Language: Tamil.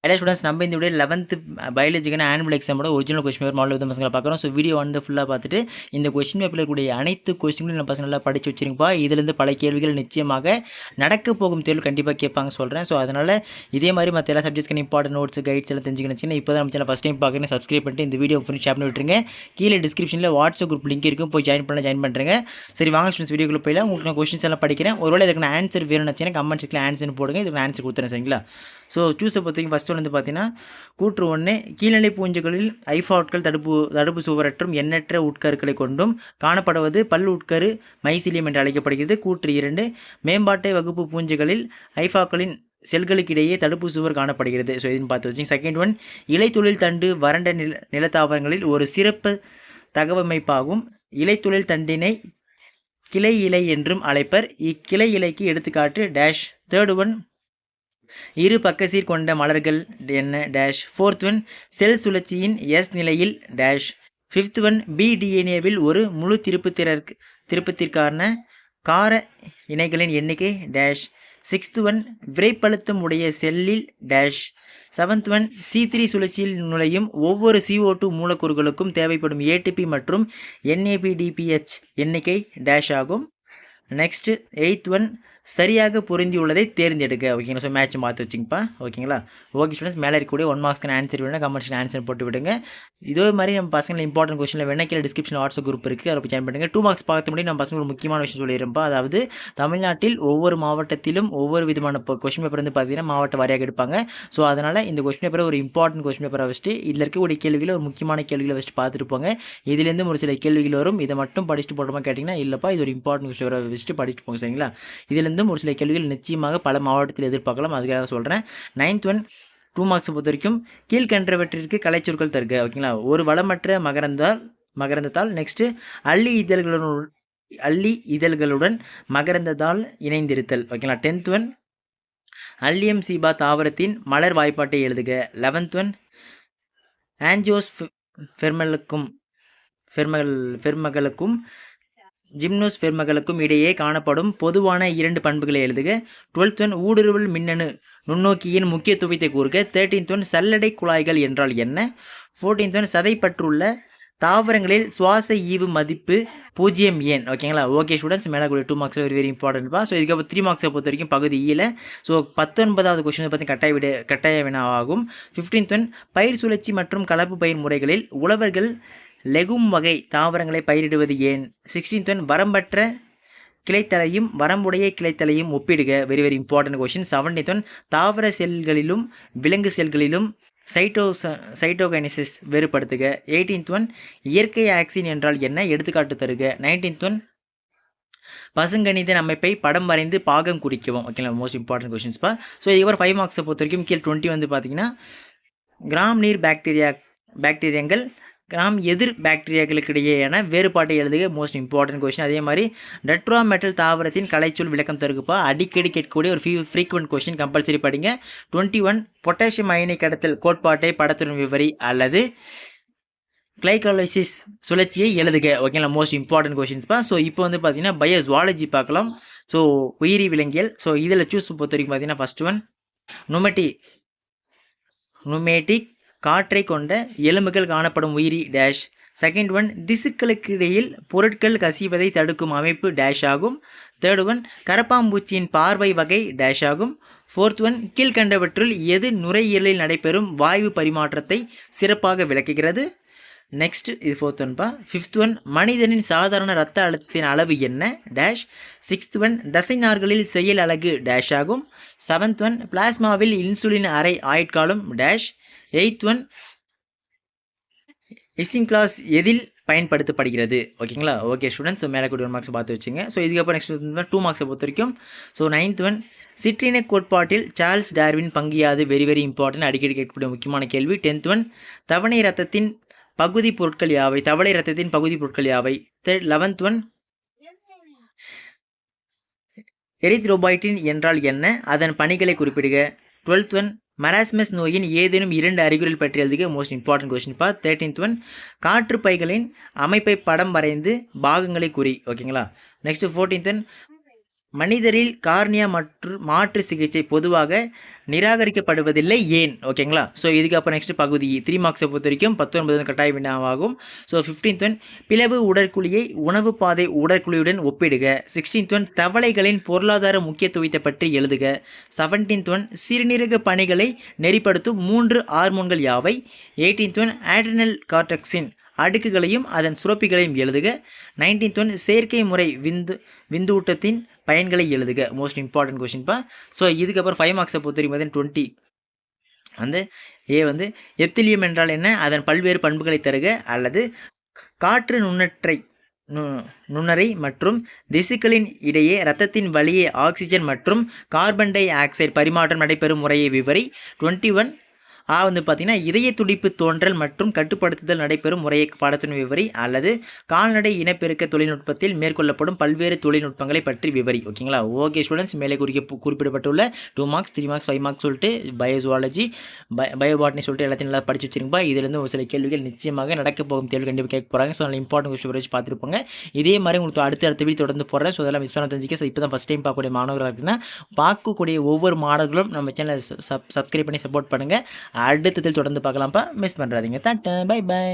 ஹலோ ஸ்டூடெண்ட்ஸ், நம்ம இந்த வீடியோ 11th பயாலஜிக்கான ஆனுவல் எக்ஸாமோட ஒரிஜினல் கொஸ்டின் பேப்பர் மாடல் விதம் பசங்களை பார்க்குறோம். ஸோ வீடியோ வந்து ஃபுல்லாக பார்த்துட்டு இந்த கொஸ்டின் பேப்பரில் இருக்கக்கூடிய அனைத்து கொஸ்டின்களும் நம்ம பசங்க நல்லா படித்து வச்சிருப்பா. இதுலேருந்து பல கேள்விகள் நிச்சயமாக நடக்க போகும் தேர்வு கண்டிப்பாக கேட்பாங்க சொல்கிறேன். ஸோ அதனால் இதே மாதிரி மற்ற எல்லா சப்ஜெக்ட்ஸ்க்கு இம்பார்ட்டன் நோட்ஸ் கைட்ஸ் எல்லாம் தெரிஞ்சுக்கணுச்சுன்னா இப்போ தான் நம்ம சேனல் ஃபஸ்ட் டைம் பார்க்குறேன், சப்ஸ்கிரைப் பண்ணிட்டு இந்த வீடியோ ஃப்ரெண்ட் ஷேர் பண்ணி விட்டுருங்க. கீழே டிஸ்கிரிப்ஷனில் வாட்ஸ்அப் குரூப் லிங்க் இருக்கும், போய் ஜாயின் பண்ணுறேங்க. சரி வாங்க ஸ்டூடெண்ட்ஸ், வீடியோக்குள்ள போயிடலாம். உங்களுக்கு நான் கொஸ்டின்ஸ் எல்லாம் படிக்கிறேன். ஒருவேளை இதுக்கு நான் ஆன்சர் வேணும்னு வச்சுன்னா கமெண்ட் செக்ஷனில் ஆன்சர் போடுங்க, இதுக்கு ஆன்சர் கொடுத்துறேன் சரிங்களா. ஸோ சூஸை பொறுத்த வரைக்கும் ஃபஸ்ட்டு வந்து பார்த்தீங்கன்னா கூற்று 1, கீழ்நிலை பூஞ்சைகளில் ஐஃபாட்கள் தடுப்பு சுவரற்றும் எண்ணற்ற உட்கருக்களை கொண்டும் காணப்படுவது பல் உட்கரு மைசிலியம் என்று அழைக்கப்படுகிறது. கூற்று 2, மேம்பாட்டை வகுப்பு பூஞ்சைகளில் ஐஃபாக்களின் செல்களுக்கிடையே தடுப்பு சுவர் காணப்படுகிறது. ஸோ இதுன்னு பார்த்து வச்சுங்க. செகண்ட் ஒன், இலைத்தொழில் தண்டு வறண்ட நிலத்தாவரங்களில் ஒரு சிறப்பு தகவமைப்பாகும். இலைத்தொழில் தண்டினை கிளை இலை என்றும் அழைப்பர். இக்கிளை இலைக்கு எடுத்துக்காட்டு டேஷ். தேர்ட் ஒன், இரு பக்கசீர் கொண்ட மலர்கள் என்ன டேஷ். ஃபோர்த் ஒன், செல் சுழற்சியின் எஸ் நிலையில் டேஷ். ஃபிஃப்த் ஒன், பிடிஎன்ஏவில் ஒரு முழு திருப்பத்திற்கான கார இணைகளின் எண்ணிக்கை டேஷ். சிக்ஸ்த் ஒன், விரைப்பழுத்தம் உடைய செல்லில் டேஷ். செவன்த் ஒன், C3 சுழற்சியில் நுழையும் ஒவ்வொரு CO2 மூலக்கூறுகளுக்கும் தேவைப்படும் ATP மற்றும் NADPH எண்ணிக்கை டேஷ் ஆகும். நெக்ஸ்ட்டு எயித் ஒன், சரியாக பொருந்தியுள்ளதை தேர்ந்தெடுக்க. ஓகேங்களா. ஸோ மேட்ச் பார்த்து வச்சுங்கப்பா. ஓகேங்களா. ஓகே ஸ்டூடெண்ட்ஸ், மேலே இருக்கக்கூடிய 1 மார்க்ஸ்க்கு ஆன்சர் வேணும், கமெண்ட்ஸில் ஆன்சர் போட்டு விடுங்க. இதே மாதிரி நம்ம பசங்களை இம்பார்ட்டன்ட் கொஸ்டினில் வேணா கீழே டிஸ்கிரிப்ஷனில் வாட்ஸ்அப் குரூப் இருக்குது, அதை ஜாயின் பண்ணுங்கள். 2 மார்க்ஸ் பார்த்து முடியும். நம்ம பசங்க ஒரு முக்கியமான விஷயம் சொல்லியிருப்பா. அதாவது தமிழ்நாட்டில் ஒவ்வொரு மாவட்டத்திலும் ஒவ்வொரு விதமான கொஸ்டின் பேப்பர் வந்து பார்த்தீங்கன்னா மாவட்ட வாரியாக எடுப்பாங்க. ஸோ அதனால் இந்த கொஸ்டின் பேப்பரை ஒரு இம்பார்ட்டன்ட் கொஸ்டின் பேப்பரை வச்சுட்டு இதில் இருக்கக்கூடிய கேள்விகளை ஒரு முக்கியமான கேள்விகளை வச்சுட்டு பார்த்துட்டு போங்க. இதுலேருந்து ஒரு சில கேள்விகள் வரும், இதை மட்டும் படிச்சுட்டு போட்டோமா கேட்டிங்கன்னா இல்லைப்பா இது ஒரு இம்பார்ட்டன்ட் கொஸ்டின் பேப்பரை வச்சுட்டு படிச்சுட்டு போங்க சரிங்களா. இதுலேருந்து ஒரு சில கேள்விகள் நிச்சயமாக பல மாவட்டத்தில் எதிர்பார்க்கலாம், அதுக்காக சொல்கிறேன். 9th ஒன், 2 மார்க்ஸை பொறுத்த வரைக்கும் கீழ்கண்டவற்றிற்கு கலைச்சொற்கள் தருக. ஓகேங்களா. ஒரு வளமற்ற மகரந்தத்தால் நெக்ஸ்ட்டு அள்ளி இதழ்களுடன் மகரந்தத்தால் இணைந்திருத்தல். ஓகேங்களா. 10th ஒன், அல்லியம் சீபா தாவரத்தின் மலர் வாய்ப்பாட்டை எழுதுக. 11th ஒன், ஆன்ஜியோஸ் ஃபெர்மகளுக்கும் ஜிம்னோஸ்பெர்மகளுக்கும் இடையே காணப்படும் பொதுவான 2 பண்புகளை எழுதுக. 12th ஒன், ஊடுருவல் மின்னணு நுண்ணோக்கியின் முக்கியத்துவத்தை கூறுக. 13th ஒன், சல்லடை குழாய்கள் என்றால் என்ன. 14th ஒன், சதைப்பற்றுள்ள தாவரங்களில் சுவாச ஈவு மதிப்பு 0 ஏன். ஓகேங்களா. ஓகே ஸ்டூடெண்ட்ஸ், மேலே கூட 2 மார்க்ஸ் வெரி வெரி இம்பார்ட்டன்ட்பா. ஸோ இதுக்கப்புறம் 3 மார்க்ஸை பொறுத்த வரைக்கும் பகுதி ஈல. ஸோ 19வது கொஸ்டினை பற்றி கட்டாய வினா ஆகும். 15th ஒன், பயிர் சுழற்சி மற்றும் கலப்பு பயிர் முறைகளில் உழவர்கள் லெகும் வகை தாவரங்களை பயிரிடுவது ஏன். 16th ஒன், வரம்பற்ற கிளைத்தலையும் வரம்புடைய கிளைத்தலையும் ஒப்பிடுக. Very very important question. 17th one, தாவர செல்களிலும் விலங்கு செல்களிலும் சைட்டோகைனசிஸ் வேறுபடுத்துக. 18th ஒன், இயற்கை ஆக்சின் என்றால் என்ன, எடுத்துக்காட்டு தருக. 19th ஒன், பசுங்கணிதன் அமைப்பை படம் வரைந்து பாகம் குறிக்கவும். ஓகேங்களா. Most important கொஸ்டின்ஸ்ப்பா. ஸோ இதுவரை 5 மார்க்ஸை பொறுத்த வரைக்கும் கீழ் 20 வந்து பார்த்தீங்கன்னா கிராம் நீர் பாக்டீரியங்கள் கிராம் எதிர் பாக்டீரியாக்களுக்கு இடையேயான வேறுபாட்டை எழுதுக. Most important question. அதே மாதிரி டெட்ராமெட்டல் தாவரத்தின் கலைச்சொல் விளக்கம் தருகுப்பா. அடிக்கடி கேட்கக்கூடிய ஒரு ஃப்ரீக்வெண்ட் கொஸ்டின், கம்பல்சரி படிங்க. 21, பொட்டாசியம் அயனி கடத்தல் கோட்பாட்டை படத்துடன் விவரி அல்லது கிளைகாலிசிஸ் சுழற்சியை எழுதுக. ஓகேங்களா. Most important கொஸ்டின்ஸ்ப்பா. ஸோ இப்போ வந்து பார்த்தீங்கன்னா பயோசுவாலஜி பார்க்கலாம். ஸோ உயிரி விலங்கியல். ஸோ இதில் சூஸ் பொறுத்த வரைக்கும் பார்த்தீங்கன்னா ஃபர்ஸ்ட் ஒன், நுமேட்டிக் காற்றை கொண்ட எலும்புகள் காணப்படும் உயிரி டேஷ். செகண்ட் ஒன், திசுக்களுக்கு இடையில் பொருட்கள் கசிவதை தடுக்கும் அமைப்பு டேஷ் ஆகும். தேர்ட் ஒன், கரப்பாம்பூச்சியின் பார்வை வகை டேஷ் ஆகும். ஃபோர்த் ஒன், கீழ்கண்டவற்றுள் எது நுரையீரலில் நடைபெறும் வாயு பரிமாற்றத்தை சிறப்பாக விளக்குகிறது. நெக்ஸ்ட் இது 4th ஒன்பா. 5th ஒன், மனிதனின் சாதாரண இரத்த அழுத்தத்தின் அளவு என்ன டேஷ். 6th ஒன், தசை நார்களில் செயல் அலகு டேஷ் ஆகும். 7th ஒன், பிளாஸ்மாவில் இன்சுலின் அரை ஆயுட்காலம் டேஷ். 8th ஒன், இஸ்டின்கிளாஸ் எதில் பயன்படுத்தப்படுகிறது. ஓகேங்களா. ஓகே ஸ்டூடெண்ட்ஸ், ஸோ மேலே கூட 1 மார்க்ஸ் பார்த்து வச்சுங்க. ஸோ இதுக்கப்புறம் நெக்ஸ்ட் 2 மார்க்ஸை பொறுத்த வரைக்கும் ஸோ 9th ஒன், சிற்றின கோட்பாட்டில் சார்ல்ஸ் டார்வின் பங்கு யாது. வெரி வெரி இம்பார்ட்டன்ட், அடிக்கடி கேட்கக்கூடிய முக்கியமான கேள்வி. 10th ஒன், தவளை ரத்தத்தின் பகுதி பொருட்கள் யாவை. 11th ஒன், எரித்ரோபாய்டின் என்றால் என்ன, அதன் பணிகளை குறிப்பிடுக. 12th ஒன், மராஸ்மஸ் நோயின் ஏதேனும் 2 அறிகுறிகள் பற்றி எழுதுக. Most important கொஸ்டின்ப்பா. 13th ஒன், காற்று பைகளின் அமைப்பை படம் வரைந்து பாகங்களை குறி. ஓகேங்களா. நெக்ஸ்ட் 14th ஒன், மனிதரில் கார்னியா மற்றும் மாற்று சிகிச்சை பொதுவாக நிராகரிக்கப்படுவதில்லை ஏன்? ஓகேங்களா? ஸோ இதுக்கப்புறம் நெக்ஸ்ட் பகுதி 3 மார்க்ஸை பொறுத்த வரைக்கும் 19 கட்டாய வினாவாகும். ஸோ 15th ஒன் பிளவு உடற்குழியை உணவு பாதை உடற்குழியுடன் ஒப்பிடுக. 16th ஒன் தவளைகளின் பொருளாதார முக்கியத்துவத்தை பற்றி எழுதுக. 17th ஒன் சிறுநீரக பணிகளை நெறிப்படுத்தும் 3 ஹார்மோன்கள் யாவை? 18th ஒன் ஆட்ரினல் கார்டெக்ஸின் அடுக்குகளையும் அதன் சுரப்பிகளையும் எழுதுக. 19th ஒன் செயற்கை முறை விந்தூட்டத்தின் பயன்களை எழுதுக. Most important கொஸ்டின்ப்பா. ஸோ இதுக்கப்புறம் 5 மார்க்ஸை பொறுத்த வரைக்கும் 20 வந்து ஏ வந்து எப்திலியம் என்றால் என்ன? அதன் பல்வேறு பண்புகளை தருக. அல்லது காற்று நுண்ணறை மற்றும் திசுக்களின் இடையே இரத்தத்தின் வழியே ஆக்சிஜன் மற்றும் கார்பன் டை ஆக்சைடு பரிமாற்றம் நடைபெறும் முறையை விவரி. 21 வந்து பார்த்தீங்கன்னா இதய துடிப்பு தோன்றல் மற்றும் கட்டுப்படுத்துதல் நடைபெறும் முறையை பாடத்தின் விவரி. அல்லது கால்நடை இனப்பெருக்க தொழில்நுட்பத்தில் மேற்கொள்ளப்படும் பல்வேறு தொழில்நுட்பங்களை பற்றி விவரி. ஓகேங்களா? ஓகே ஸ்டூடெண்ட்ஸ், மேலே குறிப்பிடப்பட்டுள்ள 2 மார்க்ஸ் 3 மார்க்ஸ் 5 மார்க்ஸ் சொல்லிட்டு பயோசுவாலஜி பயோபாட்னி சொல்லிட்டு எல்லாத்தையும் நல்லா படிச்சு வச்சிருப்பா. இதுலேருந்து ஒரு சில கேள்விகள் நிச்சயமாக நடக்க போகும் தேர்வு கண்டிப்பாக கேட்க போகிறாங்க. ஸோ நல்ல இம்பார்ட்டன்ட் கொஸ்டின் வச்சு பார்த்துருப்பாங்க. இதே மாதிரி உங்களுக்கு அடுத்த வீடியோ தொடர்ந்து போடுறேன். ஸோ அதெல்லாம் மிஸ் பண்ண தெரிஞ்சுக்க. ஸோ இப்போ தான் ஃபஸ்ட் டைம் பார்க்கக்கூடிய மாணவர்களாக இருக்குன்னா பார்க்கக்கூடிய ஒவ்வொரு மாணவர்களும் நம்ம சேனலை சப்ஸ்கிரைப் பண்ணி சப்போர்ட் பண்ணுங்கள். அடுத்ததில் தொடர்ந்து பார்க்கலாம்ப்பா. மிஸ் பண்ணுறாதீங்க. Tata, bye by.